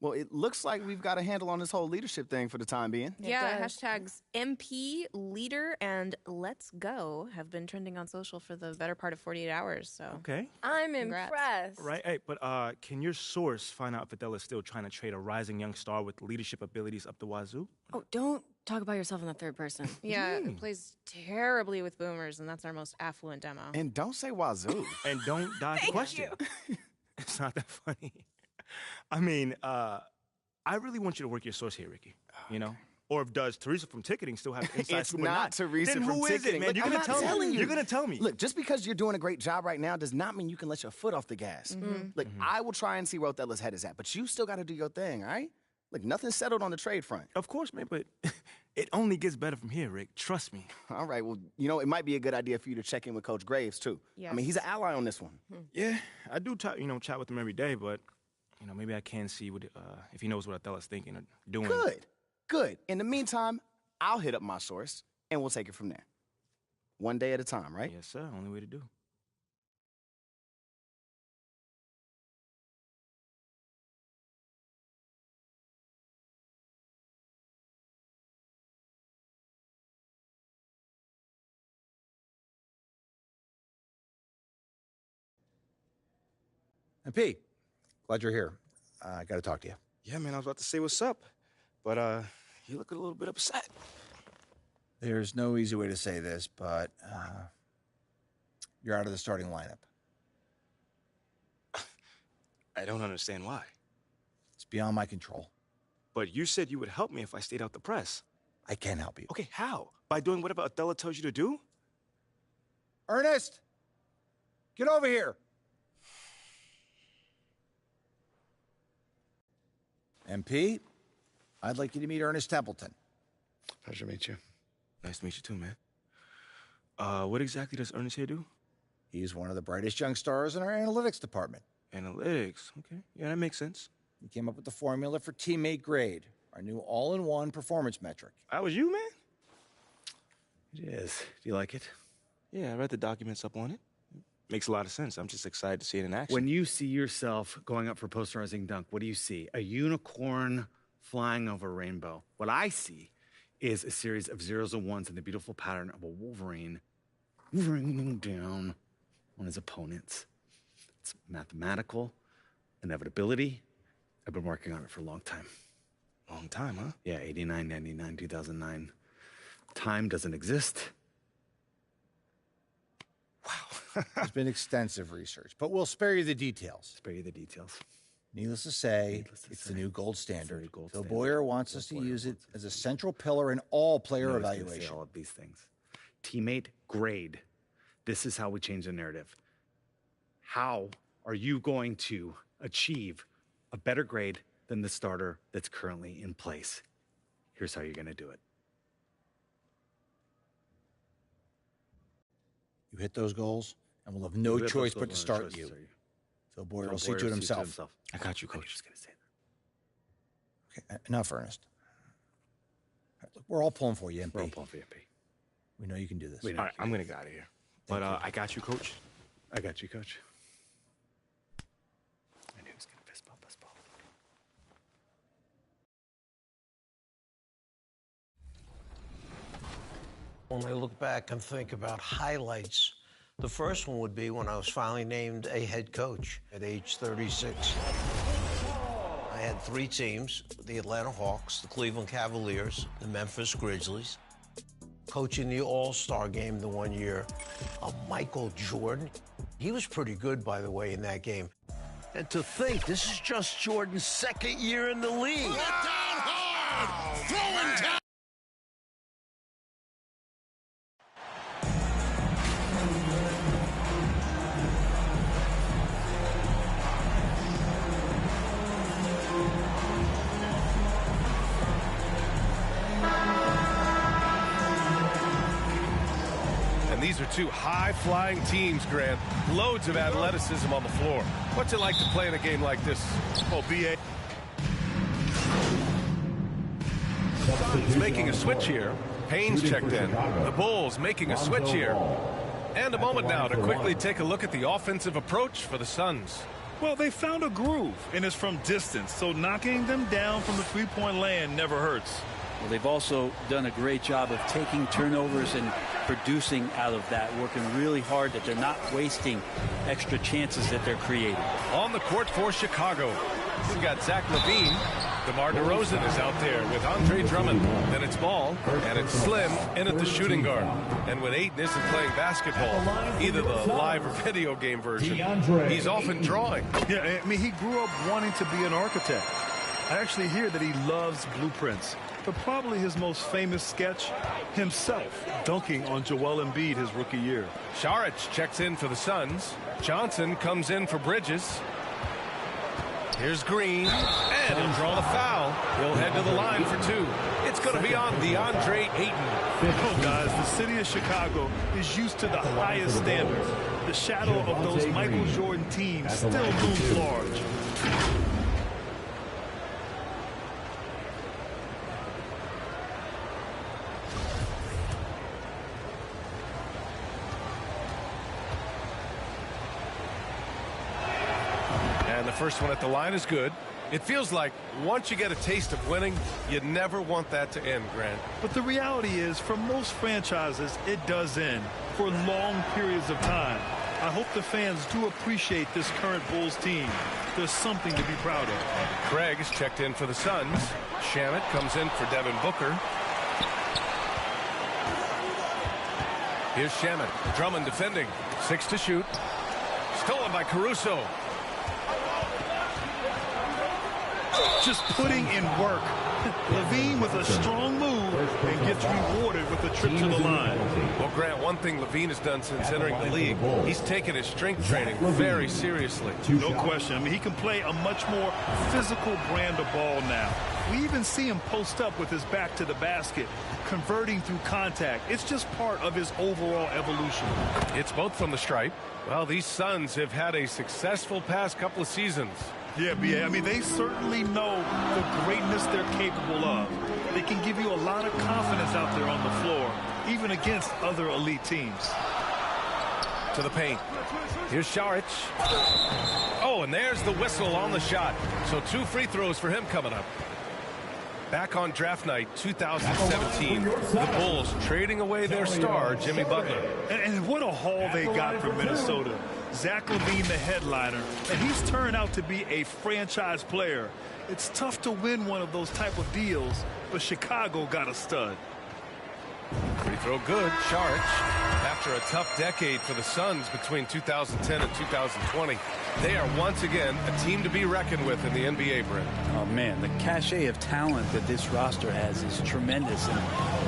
Well, it looks like we've got a handle on this whole leadership thing for the time being. Yeah, hashtags MP, leader, and let's go have been trending on social for the better part of 48 hours. So Okay. I'm Congrats. impressed. Right. Hey, but can your source find out if Adele is still trying to trade a rising young star with leadership abilities up the wazoo? Oh, don't talk about yourself in the third person. yeah, it plays terribly with boomers, and that's our most affluent demo. And don't say wazoo. And don't dodge the question. It's not that funny. I mean, I really want you to work your source here, Ricky. You know? Or if does Teresa from ticketing still have inside It's scoop or not Teresa then from who is ticketing. it, man? Look, You're I'm gonna not tell telling me. you. You're gonna tell me. Look, just because you're doing a great job right now does not mean you can let your foot off the gas. Look, I will try and see where Othello's head is at, but you still got to do your thing, all right? Look, nothing's settled on the trade front. Of course, man, but it only gets better from here, Rick. Trust me. All right, well, you know, it might be a good idea for you to check in with Coach Graves, too. I mean, he's an ally on this one. Yeah, I do, chat with him every day, but, maybe I can see what if he knows what Othello's thinking or doing. Good. In the meantime, I'll hit up my source, and we'll take it from there. One day at a time, right? Yes, sir. Only way to do. MP, glad you're here. I got to talk to you. Yeah, man, I was about to say what's up, but you look a little bit upset. There's no easy way to say this, but you're out of the starting lineup. I don't understand why. It's beyond my control. But you said you would help me if I stayed out the press. I can help you. Okay, how? By doing whatever Othello tells you to do? Ernest! Get over here! MP, I'd like you to meet Ernest Templeton. Pleasure to meet you. Nice to meet you too, man. What exactly does Ernest here do? He's one of the brightest young stars in our analytics department. Analytics, okay. Yeah, that makes sense. He came up with the formula for teammate grade, our new all-in-one performance metric. That was you, man? It is. Do you like it? Yeah, I read the documents up on it. Makes a lot of sense. I'm just excited to see it in action. When you see yourself going up for posterizing dunk, what do you see? A unicorn flying over a rainbow. What I see is a series of zeros and ones in the beautiful pattern of a Wolverine raining down on his opponents. It's mathematical inevitability. I've been working on it for a long time. Long time, huh? Yeah, 89, 99, 2009. Time doesn't exist. There's been extensive research, but we'll spare you the details. Spare you the details. Needless to say, it's the new gold standard. Gold Phil standard. Boyer wants us to use it as a central pillar in all player I was gonna say evaluation. all of these things. Teammate grade. This is how we change the narrative. How are you going to achieve a better grade than the starter that's currently in place? Here's how you're going to do it. You hit those goals, and we'll have no choice but to start you. Phil Boyer will see to it himself. I got you, Coach. I'm just going to say that. Okay, enough, Ernest. All right, look, we're all pulling for you, MP. We're all pulling for you, MP. We know you can do this. All right, I'm going to get out of here. But I got you, Coach. I got you, Coach. I knew he was going to fist bump us both. When I look back and think about highlights, the first one would be when I was finally named a head coach at age 36. I had 3 teams, the Atlanta Hawks, the Cleveland Cavaliers, the Memphis Grizzlies. Coaching the All-Star game the one year, Michael Jordan. He was pretty good, by the way, in that game. And to think, this is just Jordan's 2nd year in the league. Let down hard! Throwing down! These are 2 high-flying teams, Grant. Loads of athleticism on the floor. What's it like to play in a game like this? Oh, B.A. Suns making a switch here. Payne's checked in. The Bulls making a switch here. And a moment now to quickly take a look at the offensive approach for the Suns. Well, they found a groove, and it's from distance, so knocking them down from the three-point land never hurts. Well, they've also done a great job of taking turnovers and producing out of that, working really hard that they're not wasting extra chances that they're creating. On the court for Chicago, we've got Zach LaVine. DeMar DeRozan is out there with Andre Drummond. Then it's Ball, and it's Slim in at the shooting guard. And when Ayton isn't playing basketball, either the live or video game version, he's often drawing. Yeah, I mean, he grew up wanting to be an architect. I actually hear that he loves blueprints. But probably his most famous sketch, himself dunking on Joel Embiid his rookie year. Saric checks in for the Suns. Johnson comes in for Bridges. Here's Green, and he'll draw the foul. He'll head to the line for two. It's going to be on DeAndre Ayton. Oh, guys, the city of Chicago is used to the highest standards. The shadow of those Michael Jordan teams still looms large. First one at the line is good. It feels like once you get a taste of winning, you never want that to end, Grant. But the reality is, for most franchises, it does end for long periods of time. I hope the fans do appreciate this current Bulls team. There's something to be proud of. Craig is checked in for the Suns. Shamet comes in for Devin Booker. Here's Shamet. Drummond defending. 6 to shoot. Stolen by Caruso. Just putting in work. LaVine with a strong move and gets rewarded with a trip to the line. Well, Grant, one thing LaVine has done since entering the league, he's taken his strength training very seriously. No question. I mean, he can play a much more physical brand of ball now. We even see him post up with his back to the basket, converting through contact. It's just part of his overall evolution. It's both from the stripe. Well, these Suns have had a successful past couple of seasons. Yeah, B.A. I mean, they certainly know the greatness they're capable of. They can give you a lot of confidence out there on the floor, even against other elite teams. To the paint. Here's Saric. Oh, and there's the whistle on the shot. So 2 free throws for him coming up. Back on draft night 2017, the Bulls trading away their star, Jimmy Butler. And what a haul they got from Minnesota. Zach LaVine, the headliner, and he's turned out to be a franchise player. It's tough to win one of those type of deals, but Chicago got a stud. Free throw good. Saric, after a tough decade for the Suns between 2010 and 2020, they are once again a team to be reckoned with in the NBA, Brent. Oh, man, the cachet of talent that this roster has is tremendous, and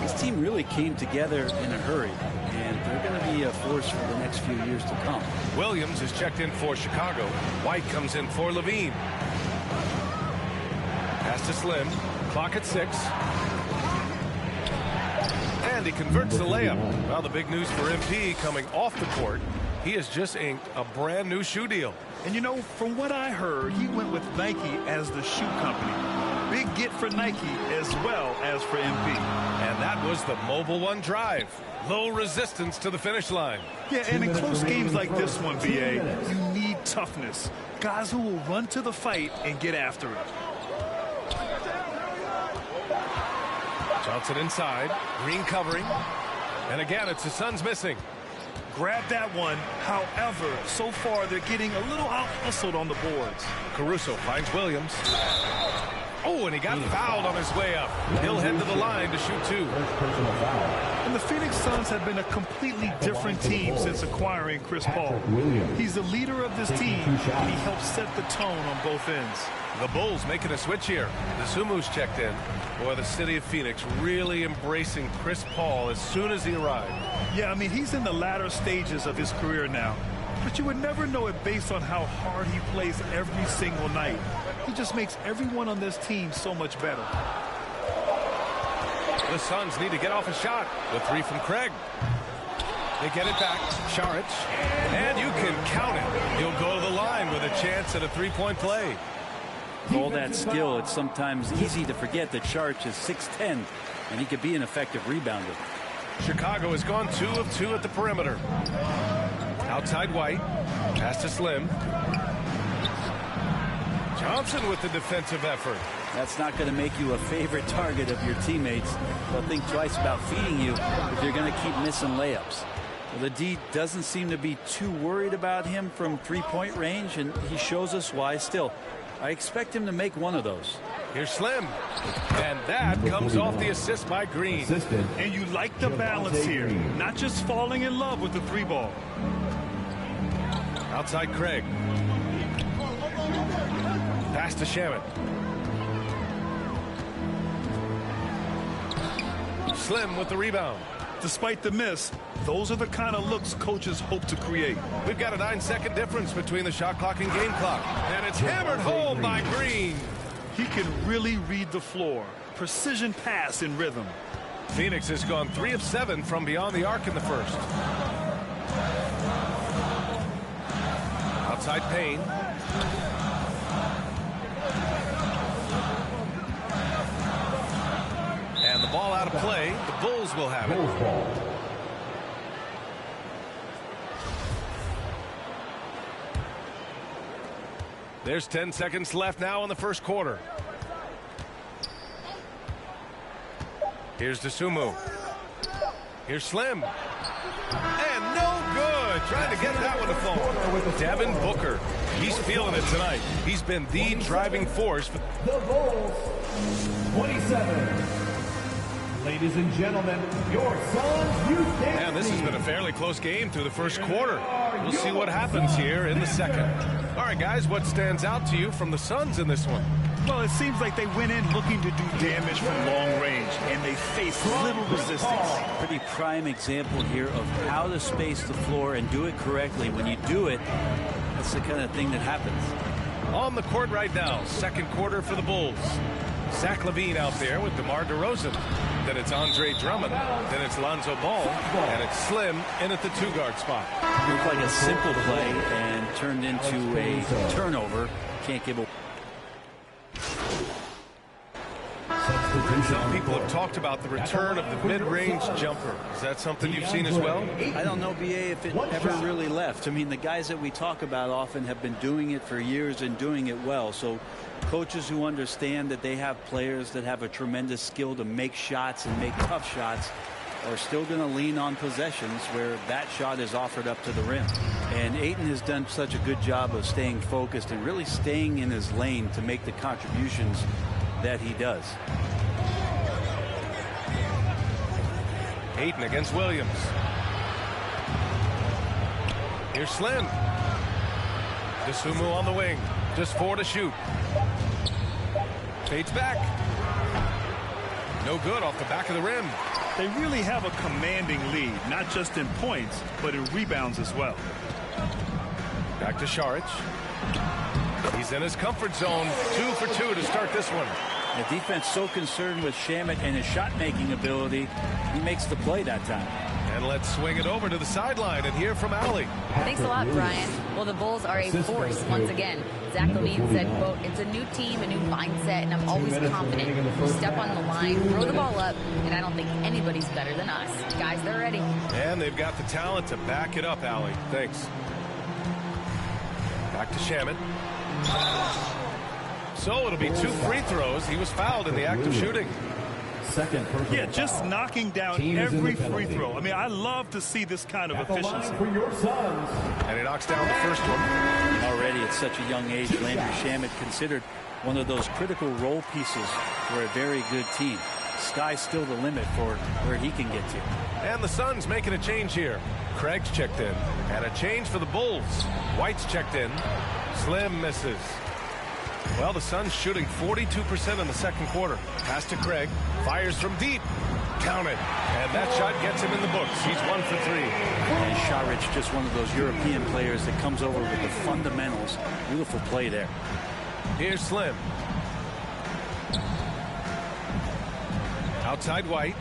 this team really came together in a hurry, and they're going to be a force for the next few years to come. Williams is checked in for Chicago. White comes in for LaVine. Pass to Slim. Clock at 6. And he converts the layup. Well, the big news for MP coming off the court, he has just inked a brand new shoe deal. And you know, from what I heard, he went with Nike as the shoe company. Big get for Nike as well as for MP. And that was the Mobile One drive. Low resistance to the finish line. Yeah, and in close games like this one, BA, you need toughness. Guys who will run to the fight and get after it. Johnson inside. Green covering. And again, it's the Suns missing. Grab that one. However, so far they're getting a little out-hustled on the boards. Caruso finds Williams. Oh, and he got fouled on his way up. He'll head to the line to shoot 2. And the Phoenix Suns have been a completely different team since acquiring Chris Paul. He's the leader of this team, and he helps set the tone on both ends. The Bulls making a switch here. The Sumu's checked in. Boy, the city of Phoenix really embracing Chris Paul as soon as he arrived. Yeah, I mean, he's in the latter stages of his career now. But you would never know it based on how hard he plays every single night. He just makes everyone on this team so much better. The Suns need to get off a shot. The 3 from Craig. They get it back. Saric. And you can count it. He'll go to the line with a chance at a 3-point play. With all that skill, it's sometimes easy to forget that Saric is 6'10", and he could be an effective rebounder. Chicago has gone 2 of 2 at the perimeter. Outside White. Pass to Slim. Thompson with the defensive effort. That's not going to make you a favorite target of your teammates. They'll think twice about feeding you if you're going to keep missing layups. Well, the D doesn't seem to be too worried about him from three-point range, and he shows us why still. I expect him to make one of those. Here's Slim. And that comes off the assist by Green. And you like the balance here. Not just falling in love with the three ball. Outside Craig. Pass to Shamet. Slim with the rebound. Despite the miss, those are the kind of looks coaches hope to create. We've got a 9-second difference between the shot clock and game clock. And it's hammered home by Green. He can really read the floor. Precision pass in rhythm. Phoenix has gone 3 of 7 from beyond the arc in the first. Outside Payne. And the ball out of play. The Bulls will have it. There's 10 seconds left now in the first quarter. Here's DeSumo. Here's Slim. And no good. Trying to get that one to fall. Devin Booker. He's feeling it tonight. He's been the driving force. The Bulls, 27. Ladies and gentlemen, your Suns youth game. And this has been a fairly close game through the first quarter. We'll see what happens here in the second. All right, guys, what stands out to you from the Suns in this one? Well, it seems like they went in looking to do damage from long range, and they faced little resistance. Pretty prime example here of how to space the floor and do it correctly. When you do it, that's the kind of thing that happens. On the court right now, second quarter for the Bulls. Zach LaVine out there with DeMar DeRozan. Then it's Andre Drummond. Then it's Lonzo Ball. And it's Slim in at the 2-guard spot. Looked like a simple play and turned into a turnover. Can't give a... Some people have talked about the return of the mid-range jumper. Is that something you've seen as well? I don't know, BA, if it ever really left. I mean, the guys that we talk about often have been doing it for years and doing it well. So coaches who understand that they have players that have a tremendous skill to make shots and make tough shots are still going to lean on possessions where that shot is offered up to the rim. And Ayton has done such a good job of staying focused and really staying in his lane to make the contributions that he does. Ayton against Williams. Here's Slim. DeSumo on the wing. Just 4 to shoot. Fades back. No good off the back of the rim. They really have a commanding lead, not just in points, but in rebounds as well. Back to Šarić. He's in his comfort zone. 2 for 2 to start this one. The defense so concerned with Shamet and his shot-making ability, he makes the play that time. And let's swing it over to the sideline and hear from Allie. Thanks a lot, Brian. Well, the Bulls are a force once again. Zach LaVine said, quote, "It's a new team, a new mindset, and I'm always confident. We step on the line, throw the ball up, and I don't think anybody's better than us. Guys, they're ready." And they've got the talent to back it up, Allie. Thanks. Back to Shamet. So it'll be 2 free throws. He was fouled in the act of shooting. Yeah, just knocking down every free throw. I mean, I love to see this kind of efficiency. And he knocks down the first one. Already at such a young age, Landry Shamet considered one of those critical role pieces for a very good team. Sky's still the limit for where he can get to. And the Suns making a change here. Craig's checked in. And a change for the Bulls. White's checked in. Slim misses. Well, the Suns shooting 42% in the second quarter. Pass to Craig. Fires from deep. Count it. And that shot gets him in the books. He's 1 for 3. And Šarić, just one of those European players that comes over with the fundamentals. Beautiful play there. Here's Slim. Outside White.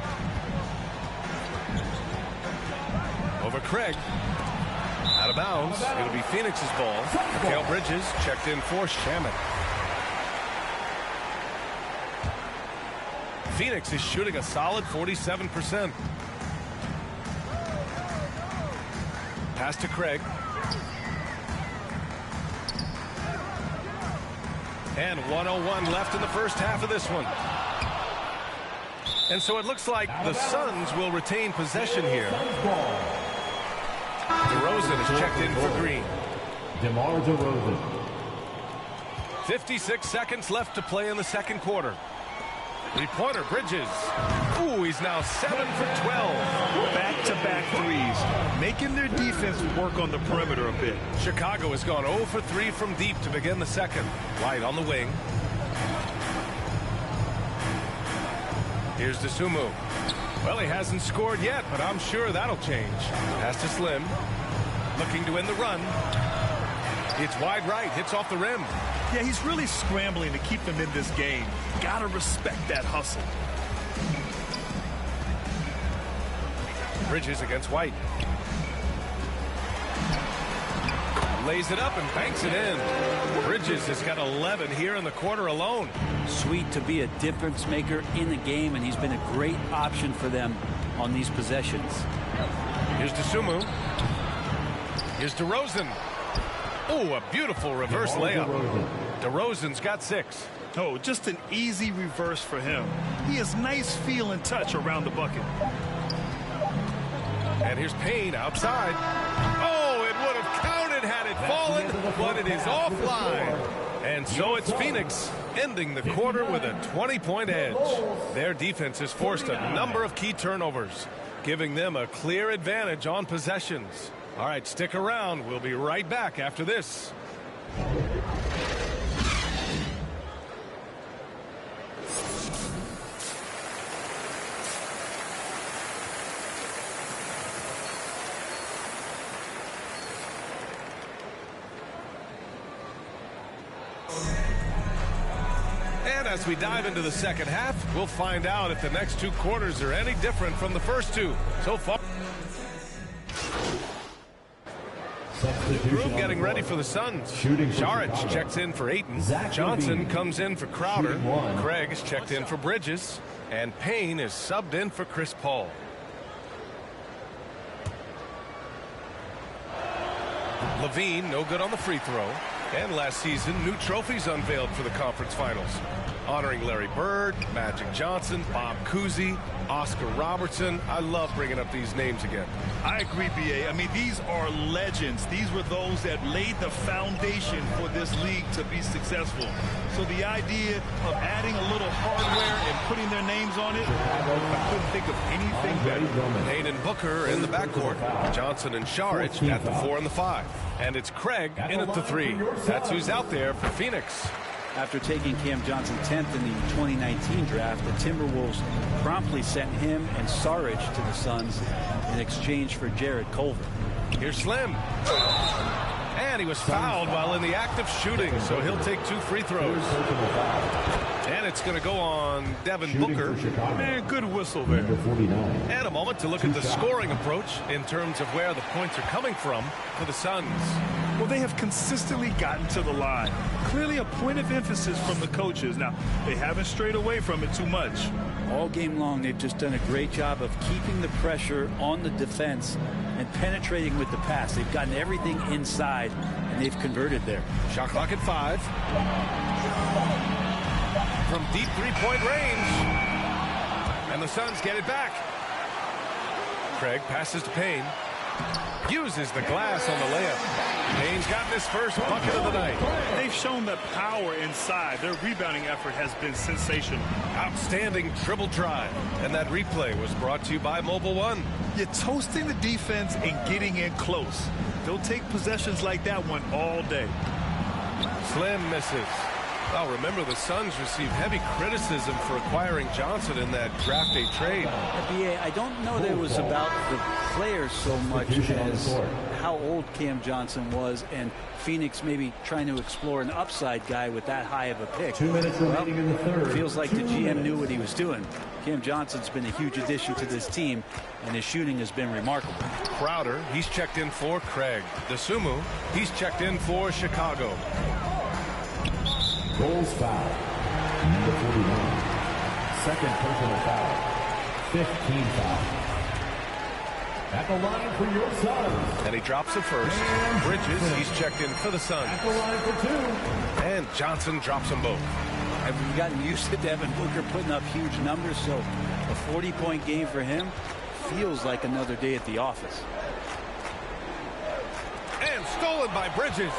Over Craig. Out of bounds. It'll be Phoenix's ball. Mikal Bridges checked in for Shamet. Phoenix is shooting a solid 47%. Pass to Craig. And 1:01 left in the first half of this one. And so it looks like the Suns will retain possession here. DeRozan is checked in for Green. DeMar DeRozan. 56 seconds left to play in the second quarter. Three-pointer, Bridges. Ooh, he's now 7 for 12. Back-to-back threes, making their defense work on the perimeter a bit. Chicago has gone 0 for 3 from deep to begin the second. White on the wing. Here's DeSumo. Well, he hasn't scored yet, but I'm sure that'll change. Pass to Slim. Looking to end the run. It's wide right, hits off the rim. Yeah, he's really scrambling to keep them in this game. Gotta respect that hustle. Bridges against White. Lays it up and banks it in. Bridges has got 11 here in the quarter alone. Sweet to be a difference maker in the game, and he's been a great option for them on these possessions. Here's DeSumo. Here's DeRozan. Oh, a beautiful reverse layup. DeRozan's got 6. Oh, just an easy reverse for him. He has nice feel and touch around the bucket. And here's Payne outside. Oh, it would have counted had it fallen, but it is offline. And so it's Phoenix ending the quarter with a 20-point edge. Their defense has forced a number of key turnovers, giving them a clear advantage on possessions. All right, stick around. We'll be right back after this. And as we dive into the second half, we'll find out if the next 2 quarters are any different from the first 2 so far. Group getting ready for the Suns. Saric checks in for Ayton. Johnson comes in for Crowder. Craig is checked in for Bridges. And Payne is subbed in for Chris Paul. Levine, no good on the free throw. And last season, new trophies unveiled for the conference finals, honoring Larry Bird, Magic Johnson, Bob Cousy, Oscar Robertson. I love bringing up these names again. I agree, B.A. I mean, these are legends. These were those that laid the foundation for this league to be successful. So the idea of adding a little hardware and putting their names on it, I couldn't think of anything better. Payne and Booker in the backcourt. Johnson and Saric at the 4 and the 5. And it's Craig in at the 3. That's who's out there for Phoenix. After taking Cam Johnson 10th in the 2019 draft, the Timberwolves promptly sent him and Saric to the Suns in exchange for Jared Culver. Here's Slim. And he was fouled while in the act of shooting, so he'll take 2 free throws. And it's going to go on Devin Booker. Man, good whistle there. And a moment to look at the scoring approach in terms of where the points are coming from for the Suns. Well, they have consistently gotten to the line. Clearly a point of emphasis from the coaches. Now, they haven't strayed away from it too much. All game long, they've just done a great job of keeping the pressure on the defense and penetrating with the pass. They've gotten everything inside, and they've converted there. Shot clock at 5. From deep three-point range. And the Suns get it back. Craig passes to Payne. Uses the glass on the layup. Payne's gotten his first bucket of the night. They've shown the power inside. Their rebounding effort has been sensational. Outstanding dribble drive. And that replay was brought to you by Mobile One. You're toasting the defense and getting in close. They'll take possessions like that one all day. Slim misses. Well, remember, the Suns received heavy criticism for acquiring Johnson in that draft day trade. BA, I don't know that it was about the players so much as how old Cam Johnson was, and Phoenix maybe trying to explore an upside guy with that high of a pick. 2 minutes remaining in the third. Feels like the GM knew what he was doing. Cam Johnson's been a huge addition to this team, and his shooting has been remarkable. Crowder, he's checked in for Craig. DeSumo, he's checked in for Chicago. Goals foul. Number 49. Second personal foul. 15 foul. At the line for your Suns. And he drops it first. Bridges, he's checked in for the Suns. At the line for 2. And Johnson drops them both. I've gotten used to Devin Booker putting up huge numbers, so a 40-point game for him feels like another day at the office. And stolen by Bridges.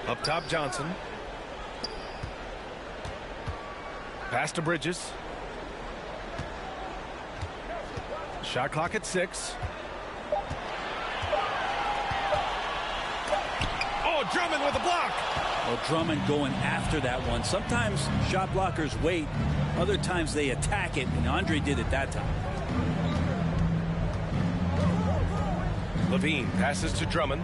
Up top, Johnson. Pass to Bridges. Shot clock at 6. Oh, Drummond with a block. Well, Drummond going after that one. Sometimes shot blockers wait. Other times they attack it, and Andre did it that time. Levine passes to Drummond.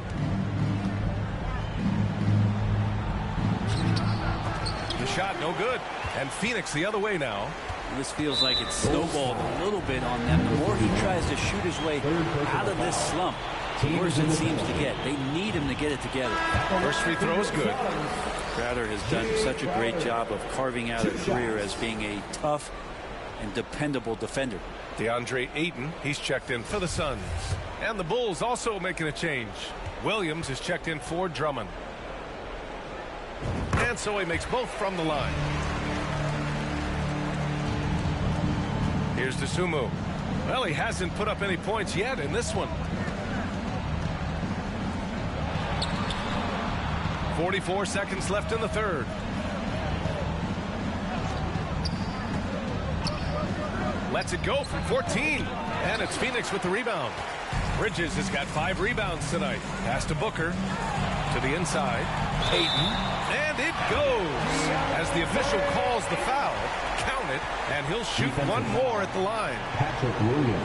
The shot no good. And Phoenix the other way now. This feels like it's snowballed a little bit on them. The more he tries to shoot his way out of this slump, the worse it seems to get. They need him to get it together. First free throw is good. Crowder has done such a great job of carving out a career as being a tough and dependable defender. DeAndre Ayton, he's checked in for the Suns. And the Bulls also making a change. Williams is checked in for Drummond. And so he makes both from the line. Here's Dosunmu. Well, he hasn't put up any points yet in this one. 44 seconds left in the third. Lets it go from 14. And it's Phoenix with the rebound. Bridges has got 5 rebounds tonight. Pass to Booker. To the inside. Ayton. And it goes. As the official calls the foul. Count it. And he'll shoot one more at the line. Patrick Williams.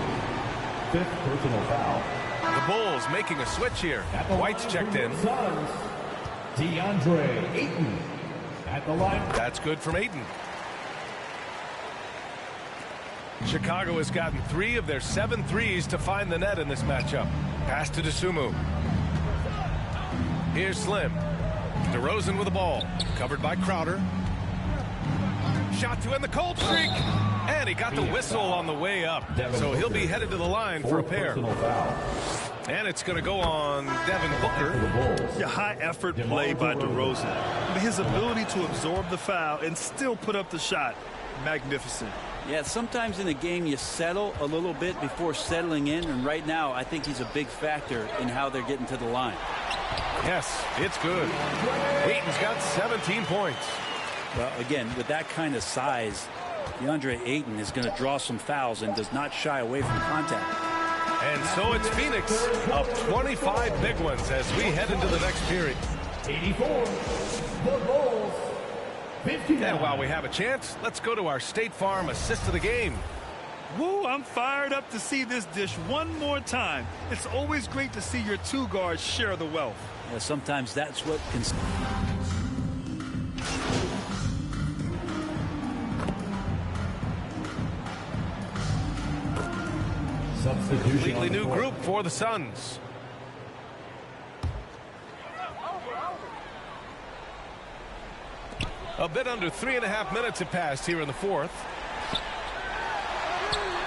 5th personal foul. The Bulls making a switch here. White's checked in. Suns, DeAndre Ayton. At the line. That's good from Ayton. Chicago has gotten 3 of their 7 threes to find the net in this matchup. Pass to Dosunmu. Here's Slim. DeRozan with the ball. Covered by Crowder. Shot to end the cold streak. And he got the whistle on the way up. So he'll be headed to the line for a pair. And it's going to go on Devin Booker. Yeah, high effort play by DeRozan. I mean, his ability to absorb the foul and still put up the shot. Magnificent. Yeah, sometimes in a game you settle a little bit before settling in, and right now I think he's a big factor in how they're getting to the line. Yes, it's good. Ayton's got 17 points. Well, again, with that kind of size, DeAndre Ayton is going to draw some fouls and does not shy away from contact. And so it's Phoenix up 25 big ones as we head into the next period. 84. The Bulls. 59. And while we have a chance, let's go to our State Farm assist of the game. Woo, I'm fired up to see this dish one more time. It's always great to see your 2 guards share the wealth. Yeah, sometimes that's what can... Completely new group for the Suns. A bit under 3.5 minutes have passed here in the fourth.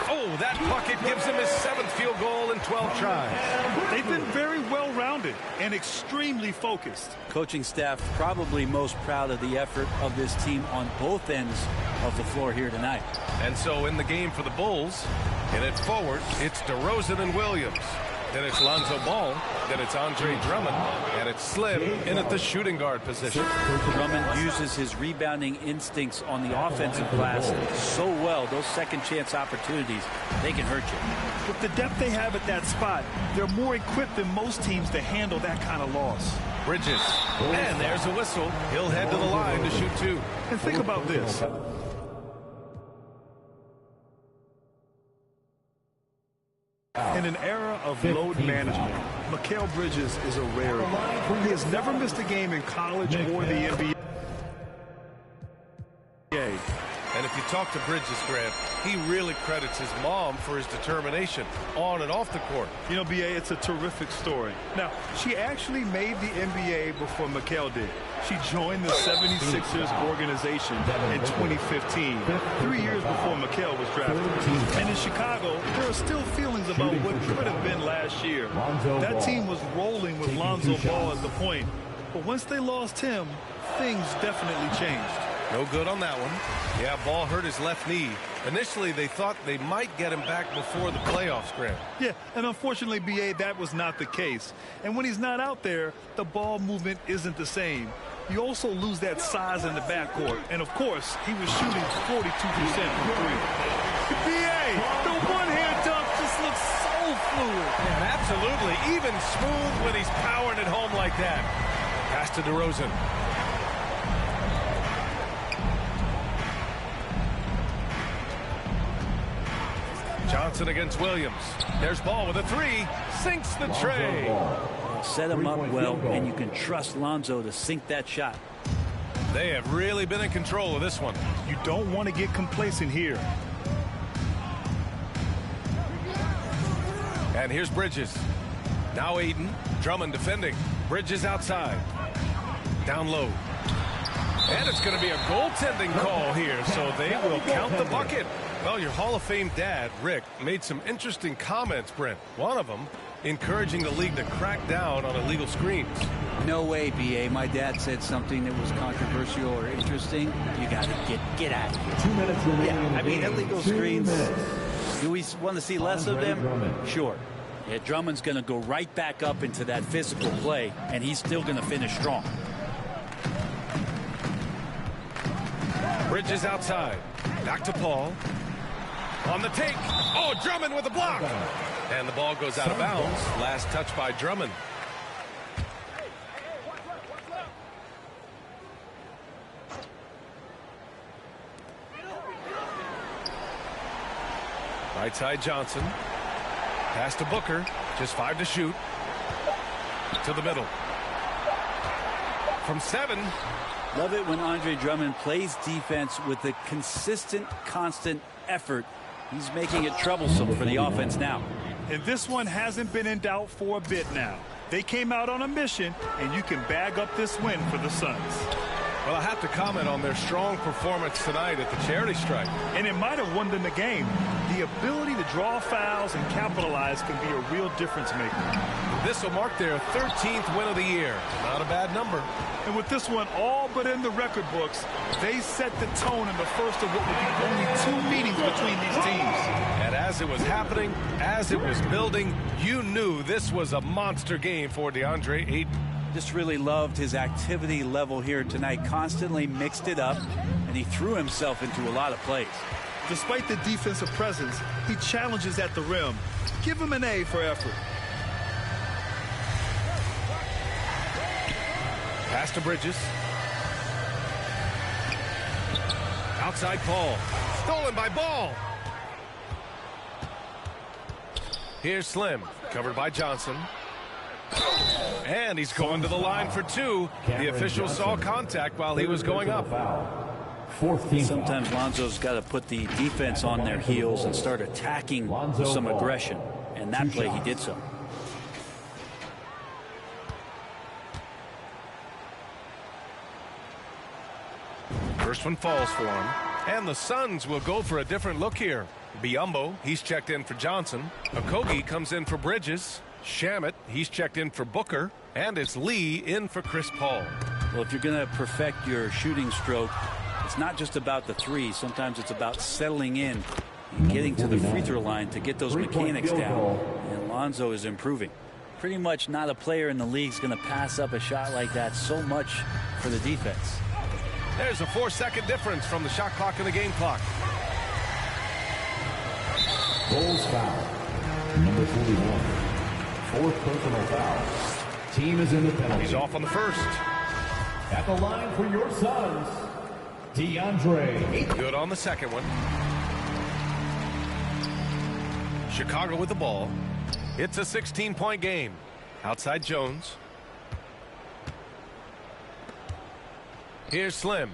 Oh, that bucket gives him his 7th field goal in 12 tries. They've been very well-rounded and extremely focused. Coaching staff probably most proud of the effort of this team on both ends of the floor here tonight. And so in the game for the Bulls, in it forward, it's DeRozan and Williams. Then it's Lonzo Ball. Then it's Andre Drummond. And it's Slim in at the shooting guard position. Drummond uses his rebounding instincts on the offensive glass so well. Those second chance opportunities, they can hurt you. With the depth they have at that spot, they're more equipped than most teams to handle that kind of loss. Bridges. And there's a whistle. He'll head to the line to shoot 2. And think about this. In an era of load management, Mikal Bridges is a rarity. He has never missed a game in college or the NBA. And if you talk to Bridges, Grant, he really credits his mom for his determination on and off the court. You know, B.A., it's a terrific story. Now, she actually made the NBA before Mikal did. She joined the 76ers organization in 2015, 3 years before Mikal was drafted. And in Chicago, there are still feelings about what could have been last year. That team was rolling with Lonzo Ball at the point. But once they lost him, things definitely changed. No good on that one. Yeah, Ball hurt his left knee. Initially, they thought they might get him back before the playoffs, Grant. Yeah, and unfortunately, B.A., that was not the case. And when he's not out there, the ball movement isn't the same. You also lose that size in the backcourt. And, of course, he was shooting 42% from three. B.A., the one-hand dunk just looks so fluid. And absolutely, even smooth when he's powering it home like that. Pass to DeRozan. Johnson against Williams. There's Ball with a three. Sinks the tray. Set him up well, and you can trust Lonzo to sink that shot. They have really been in control of this one. You don't want to get complacent here. And here's Bridges. Now Aiden. Drummond defending. Bridges outside. Down low. And it's going to be a goaltending call here, so they will count the bucket. Well, your Hall of Fame dad, Rick, made some interesting comments, Brent. One of them encouraging the league to crack down on illegal screens. No way, B.A. My dad said something that was controversial or interesting. You got to get out of here. 2 minutes remaining. Yeah, I mean, illegal screens. Do we want to see less of them? Drummond. Sure. Yeah, Drummond's going to go right back up into that physical play, and he's still going to finish strong. Bridges outside. Back to Paul. On the take. Oh, Drummond with a block. And the ball goes out of bounds. Last touch by Drummond. Right side Johnson. Pass to Booker. Just 5 to shoot. To the middle. From 7. Love it when Andre Drummond plays defense with a consistent, constant effort. He's making it troublesome for the offense now. And this one hasn't been in doubt for a bit now. They came out on a mission, and you can bag up this win for the Suns. Well, I have to comment on their strong performance tonight at the charity stripe. And it might have won them the game. The ability to draw fouls and capitalize can be a real difference maker. This will mark their 13th win of the year. Not a bad number. And with this one all but in the record books, they set the tone in the first of what would be only 2 meetings between these teams. And as it was happening, as it was building, you knew this was a monster game for DeAndre Ayton. Just really loved his activity level here tonight. Constantly mixed it up, and he threw himself into a lot of plays. Despite the defensive presence, he challenges at the rim. Give him an A for effort. Pass to Bridges. Outside Paul. Stolen by Ball. Here's Slim. Covered by Johnson. And he's going to the line for 2. The official saw contact while he was going up. Sometimes Lonzo's got to put the defense on their heels and start attacking with some aggression. And that play, he did so. First one falls for him. And the Suns will go for a different look here. Biyombo, he's checked in for Johnson. Okogie comes in for Bridges. Shamet, he's checked in for Booker. And it's Lee in for Chris Paul. Well, if you're going to perfect your shooting stroke, it's not just about the three. Sometimes it's about settling in and getting to the free throw line to get those mechanics down. And Lonzo is improving. Pretty much not a player in the league is going to pass up a shot like that so much for the defense. There's a 4-second difference from the shot clock and the game clock. Bulls foul. Number 41. 4th personal foul. Team is in the penalty. He's off on the first. At the line for your Suns, DeAndre. Good on the second one. Chicago with the ball. It's a 16-point game. Outside Jones. Here's Slim.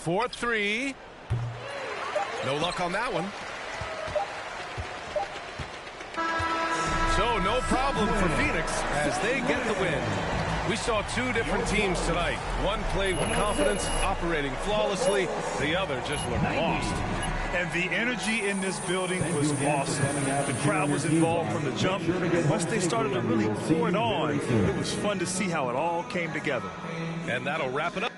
4-3. No luck on that one. So no problem for Phoenix as they get the win. We saw two different teams tonight. One played with confidence, operating flawlessly. The other just looked lost. And the energy in this building was awesome. The crowd was involved from the jump. Once they started to really pour it on, it was fun to see how it all came together. And that'll wrap it up.